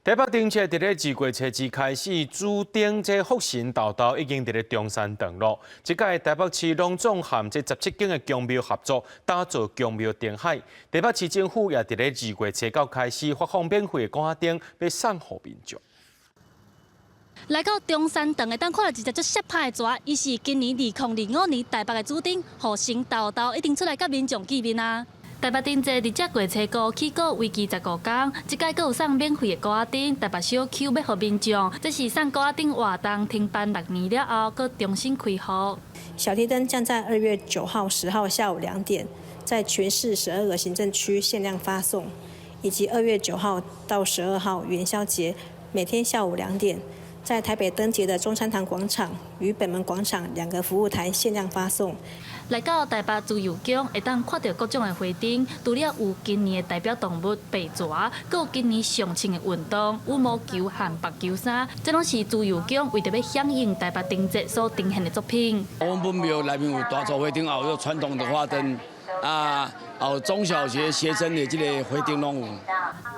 台北电车伫咧2月初2开始注定这复兴道道已经伫咧中山登陆。即届台北市隆重含这17间的宫庙合作，打造宫庙灯海。台北市政府也伫咧2月初9开始发放免费的光灯，要送予民众。来到中山堂会当看到一只足色派的蛇，伊是今年2025年台北的主灯复兴道道一定出来甲民众见面啊！ 台北电车伫这月初5起购为期15天，即届阁有送免费的高仔灯，台北小区要予民众。这是送高仔灯活动停办6年了后，阁重新开放。小提灯将在2月9号、10号下午2点，在全市12个行政区限量发送，以及2月9号到12号元宵节每天下午2点。 在台北灯节的中山堂广场与北门广场2个服务台限量发送。来到台北自由宫，会当看到各种的花灯，除了有今年的代表动物白蛇，阁有今年常青的运动羽毛球和白球衫，这拢是自由宫为着要响应台北灯节所呈现的作品。我们本庙内面有大座花灯，也有传统的花灯，有中小学学生的这个花灯拢有。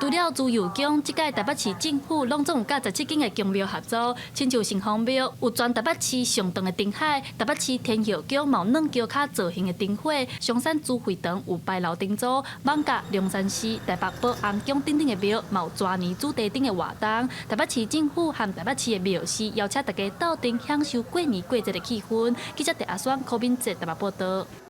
除了自由宫，即届台北市政府拢总有甲17间的宫庙合作，亲像城隍庙有全台北市上长的灯海，台北市天后宫有软桥脚造型的灯火，松山主会堂有白楼灯组，艋舺、龙山寺、台北保安宫等等的庙嘛有蛇年主题灯的活动。台北市政府和台北市的庙司邀请大家到店享受过年过节的气氛。记者陈阿双、柯敏哲台北报道。